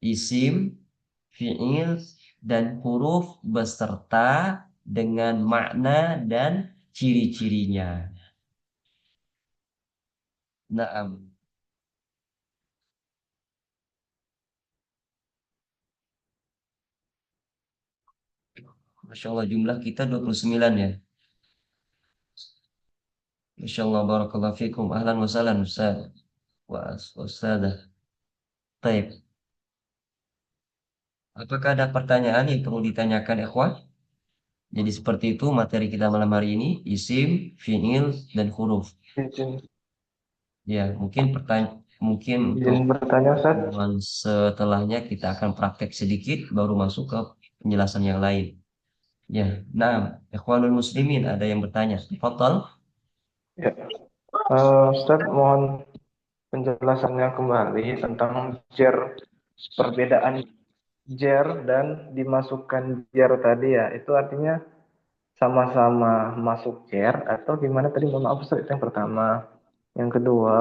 isim, fiil, dan huruf beserta dengan makna dan ciri-cirinya. Naam. Masya Allah jumlah kita 29 ya. Masya Allah barakallahu fikum. Ahlan wa sahlan Ustaz. Ustazah. Taib. Apakah ada pertanyaan yang perlu ditanyakan ikhwan? Jadi seperti itu materi kita malam hari ini. Isim, fi'il, dan huruf. Izin, Ya, mungkin untuk izin bertanya, Ustaz. pertemuan setelahnya kita akan praktek sedikit baru masuk ke penjelasan yang lain. Ya, nah, ikhwanul muslimin ada yang bertanya. Tafadhal. Ya, Ustaz, mohon penjelasannya kembali tentang jer, perbedaan jer dan dimasukkan jer tadi ya. Itu artinya sama-sama masuk jer atau gimana tadi? Mohon maaf, Ustaz, itu yang pertama. Yang kedua,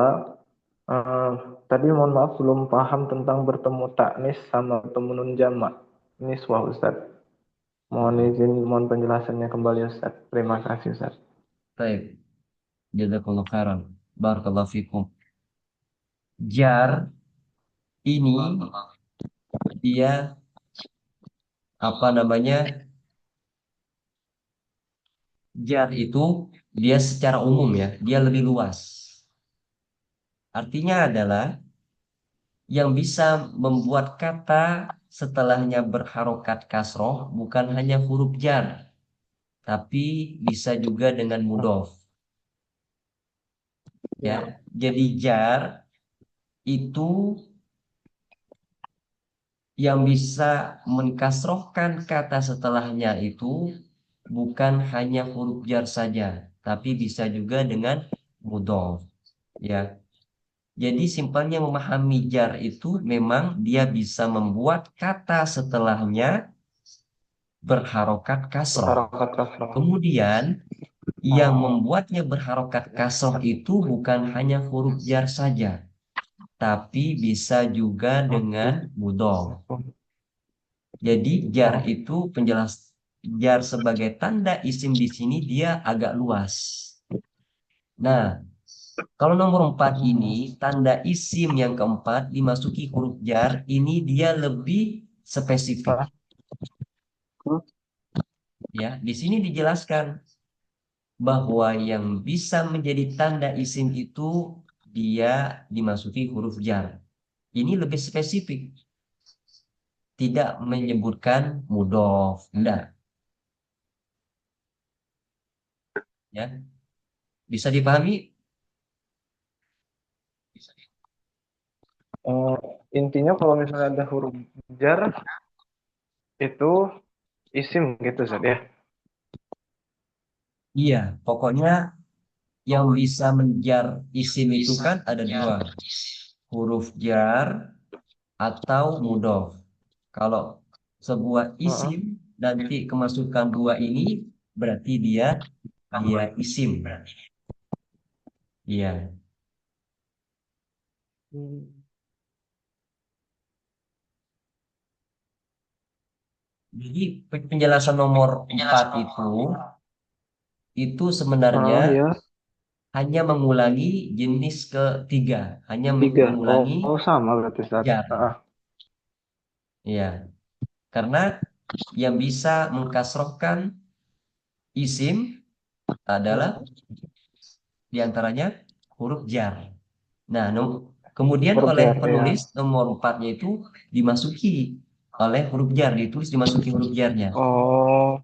eh, tadi mohon maaf belum paham tentang bertemu taknis sama bertemu nun jamak. Ini suah, Ustaz. Mohon izin, mohon penjelasannya kembali, Ustaz. Terima kasih, Ustaz. Baik, jazakallahu khairan. Barakallahu fikum. Jar ini dia apa namanya jar itu dia secara umum ya, dia lebih luas. Artinya adalah yang bisa membuat kata setelahnya berharokat kasroh bukan hanya huruf jar, tapi bisa juga dengan mudhof. Ya, jadi jar itu yang bisa mengkasrohkan kata setelahnya itu bukan hanya huruf jar saja, tapi bisa juga dengan mudhof. Ya, jadi simpelnya memahami jar itu memang dia bisa membuat kata setelahnya berharokat kasroh. Berharokat kasrah. Kemudian yang Oh, membuatnya berharokat kasroh itu bukan hanya huruf jar saja, tapi bisa juga dengan mudhof. Jadi jar oh, itu penjelas jar sebagai tanda isim di sini dia agak luas. Nah, kalau nomor 4 ini tanda isim yang keempat dimasuki huruf jar ini dia lebih spesifik ya. Di sini dijelaskan bahwa yang bisa menjadi tanda isim itu dia dimasuki huruf jar. Ini lebih spesifik, tidak menyebutkan mudhof, enggak ya. Bisa dipahami? oh. Intinya kalau misalnya ada huruf jar itu isim gitu Zat ya. Iya, pokoknya yang bisa menjar isim itu kan ada dua, huruf jar atau mudhof. Kalau sebuah Heeh. isim nanti kemasukan dua ini berarti dia dia isim. Iya. Hmm. Jadi penjelasan nomor 4 itu sebenarnya Ah, ya, hanya mengulangi jenis ketiga, hanya tiga. Oh, mengulangi oh sama berarti Zat. jar. Ah, Ya, karena yang bisa mengkasrohkan isim adalah hmm. diantaranya huruf jar. Nah, kemudian Huruf oleh jar ya. penulis nomor 4-nya itu dimasuki oleh huruf jar, ditulis dimasuki huruf jarnya. Oh,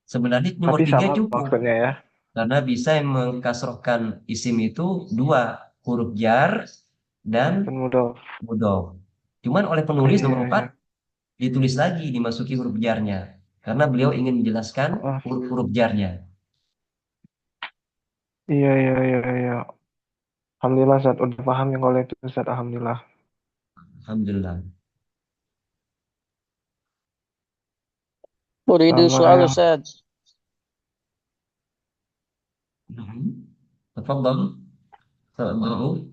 Sebenarnya nomor tapi 3 sama cukup. maksudnya ya. Karena bisa yang mengkasrohkan isim itu dua, huruf jar dan Dan mudah. mudhof. Cuman oleh Oh, penulis nomor iya, 4 iya. ditulis lagi dimasuki huruf jarnya. Karena beliau ingin menjelaskan Ah, huruf-huruf jarnya. iya, iya, iya, iya. Alhamdulillah Zat. Udah paham yang kalau itu Zat. Alhamdulillah. Alhamdulillah. Uridu Sama soal yang Ustaz. Tafadhal. Tafadhal.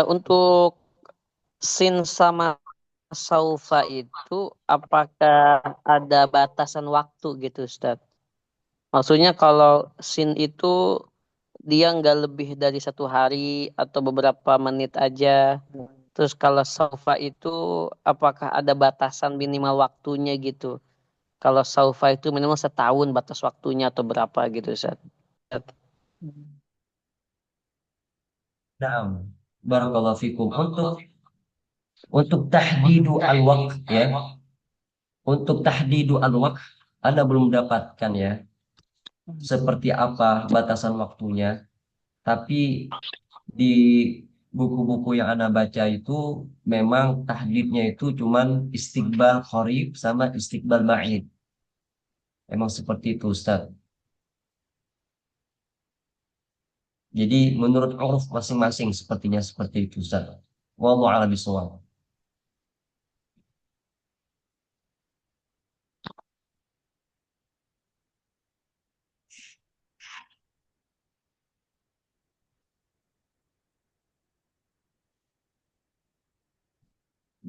Untuk sin sama saufa itu apakah ada batasan waktu gitu Ustaz? Maksudnya kalau sin itu dia nggak lebih dari 1 hari atau beberapa menit aja. Terus kalau saufa itu apakah ada batasan minimal waktunya gitu? Kalau saufa itu minimal setahun batas waktunya atau berapa gitu Ustaz? Nah, barakallahu fikum. Untuk tahdidu al-waqt ya. Untuk tahdidu al-waqt Anda belum dapatkan ya seperti apa batasan waktunya. Tapi di buku-buku yang Anda baca itu memang tahdidnya itu cuman istiqbal qarib sama istiqbal ba'id. Emang seperti itu Ustaz. Jadi menurut uruf masing-masing sepertinya seperti itu Ustaz. Wallahu a'lam bishawab.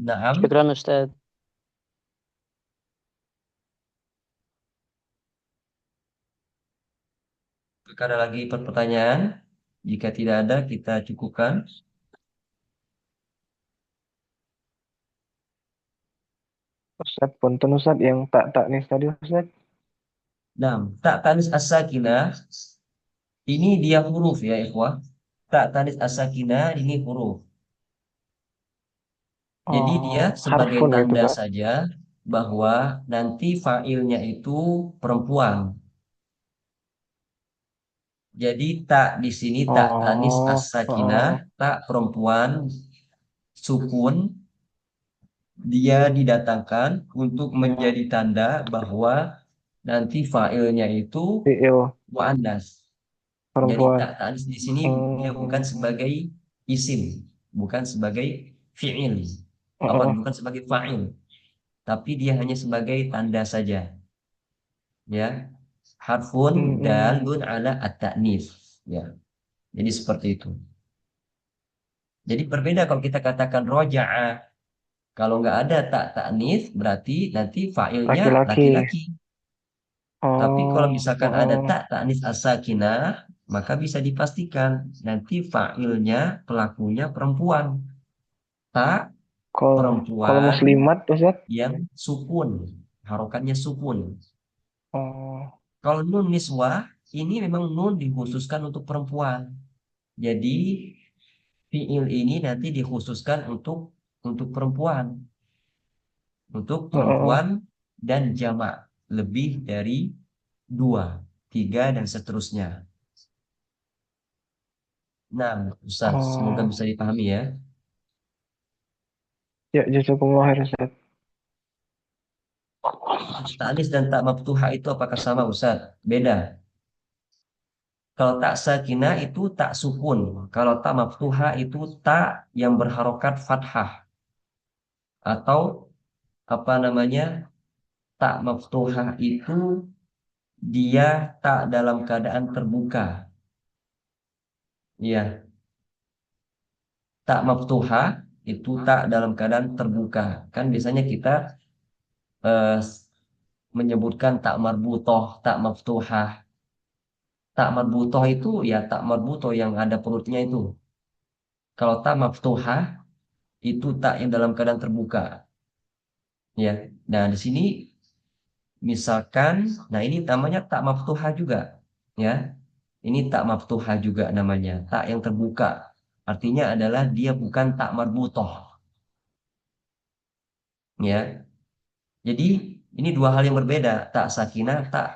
Naam, Syukran Ustaz. jika ada lagi pertanyaan, jika tidak ada kita cukupkan. Ustaz, punten Ustaz yang tak taknis tadi Ustaz. Nah, tak tanis as-sakinah ini dia huruf ya, ikhwah. Tak tanis as-sakinah ini huruf. Jadi dia Oh, sebagai harfun gitu tanda Pak. saja bahwa nanti fa'ilnya itu perempuan. Jadi tak di sini tak tanis Oh, as-sakinah, tak perempuan, sukun, dia didatangkan untuk menjadi tanda bahwa nanti fa'ilnya itu fiil mu'annas. Jadi tak perempuan. tanis di sini dia bukan Hmm, sebagai isim, bukan sebagai fi'il, apa oh, bukan sebagai fa'il, tapi dia hanya sebagai tanda saja, ya. Harfun dalun ala at-ta'nits, ya. Jadi seperti itu. Jadi berbeda kalau kita katakan roja'a. Kalau nggak ada tak taknis berarti nanti fa'ilnya laki-laki. laki-laki. Tapi kalau Oh, misalkan ada tak taknis as-sakinah, maka bisa dipastikan nanti fa'ilnya pelakunya perempuan. Tak kalau kalau perempuan muslimat Ustaz. yang sukun. Harokatnya sukun. Oh, Kalau nun niswah, ini memang nun dikhususkan untuk perempuan. Jadi fi'il ini nanti dikhususkan untuk perempuan. Untuk perempuan dan jamak lebih dari dua, tiga, dan seterusnya. Nah, Ustaz, semoga oh, bisa dipahami ya. ya jazakumullah khair Ustaz. Ta'anis dan tak maftuha itu apakah sama, Ustaz? Beda. Kalau tak sakinah itu tak sukun. Kalau tak maftuha itu tak yang berharokat fathah. Atau apa namanya? Tak maftuha itu dia tak dalam keadaan terbuka. Iya, tak maftuha itu tak dalam keadaan terbuka. Kan biasanya kita eh, menyebutkan tak marbutoh, tak maftuhah. Tak marbutoh itu ya tak marbutoh yang ada perutnya itu. Kalau tak maftuhah itu tak yang dalam keadaan terbuka. Ya, nah di sini misalkan, nah ini namanya tak maftuhah juga. Ya, ini tak maftuhah juga namanya, tak yang terbuka. Artinya adalah dia bukan tak marbutoh. Ya, jadi ini dua hal yang berbeda. Tak sakinah, tak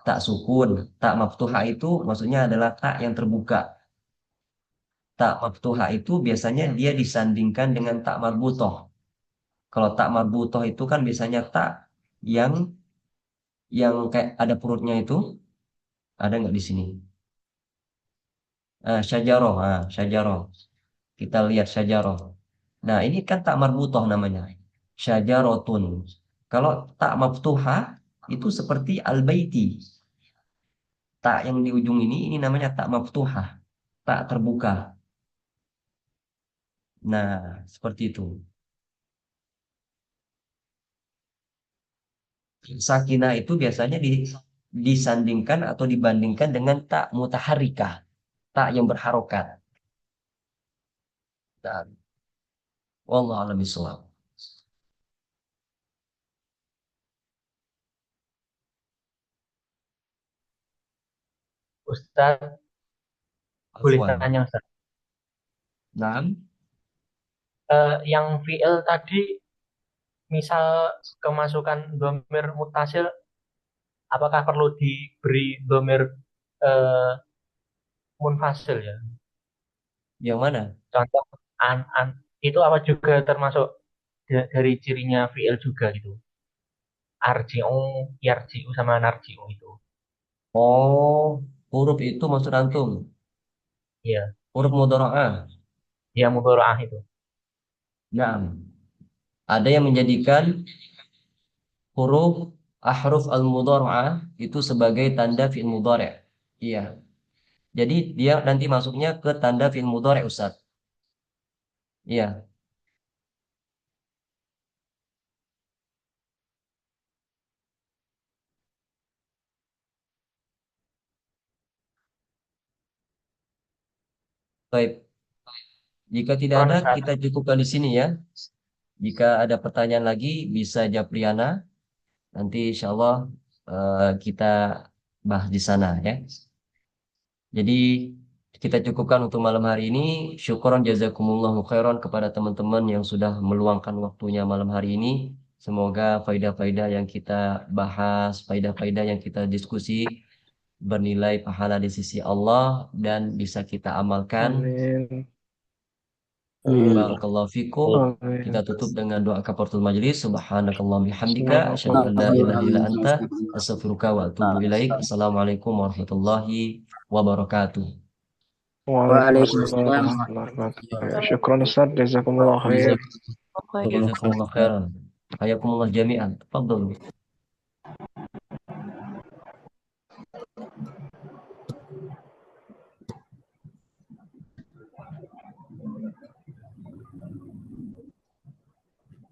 tak sukun. Tak maftuha itu maksudnya adalah tak yang terbuka. Tak maftuha itu biasanya dia disandingkan dengan tak marbutoh. Kalau tak marbutoh itu kan biasanya tak yang kayak ada perutnya itu. Ada nggak di sini? Syajaroh, syajaroh. Kita lihat syajaroh. Nah ini kan tak marbutoh namanya. Syajarotun. Kalau tak maftuha itu seperti al-baiti. Tak yang di ujung ini namanya tak maftuhah, tak terbuka. Nah, seperti itu. Sakinah itu biasanya disandingkan atau dibandingkan dengan tak mutaharikah, tak yang berharokat. Nah, wallahu a'lam bishawab. Ustaz, boleh Afwan. tanya Ustaz. Nah, Yang VL tadi, misal kemasukan domir mutasil, apakah perlu diberi domir eh, munfasil ya? yang mana? Contoh an itu apa juga termasuk dari cirinya VL juga gitu? Arji'u, yarji'u sama narji'u itu. Oh, huruf itu maksud antum. Iya, Huruf mudhara'ah. ya mudhora'ah itu. Nah, ada yang menjadikan huruf ahruf al-mudhara'ah itu sebagai tanda fi'il mudhari'. Iya. Jadi dia nanti masuknya ke tanda fi'il mudhari', Ustaz. Iya. Baik. Jika tidak Kon ada, Ustaz. kita cukupkan di sini ya. Jika ada pertanyaan lagi bisa Japriana. Nanti insya Allah kita bahas di sana ya. Jadi kita cukupkan untuk malam hari ini. Syukron jazakumullahu khairan kepada teman-teman yang sudah meluangkan waktunya malam hari ini. Semoga faidah-faidah yang kita bahas, faidah-faidah yang kita diskusi bernilai pahala di sisi Allah dan bisa kita amalkan. Amin. Barakallahu fikum. Kita Amin. tutup dengan doa kafaratul majlis. Subhanakallah bihamdika. Asyhadu an la ilaha illa anta. Astaghfiruka wa atubu ilaik. Assalamualaikum warahmatullahi wabarakatuh. Waalaikumsalam warahmatullahi wabarakatuh. Syukran Ustaz, jazakumullah khair. Jazakumullah khairan. Hayakumullah jami'an. Tafadhalu.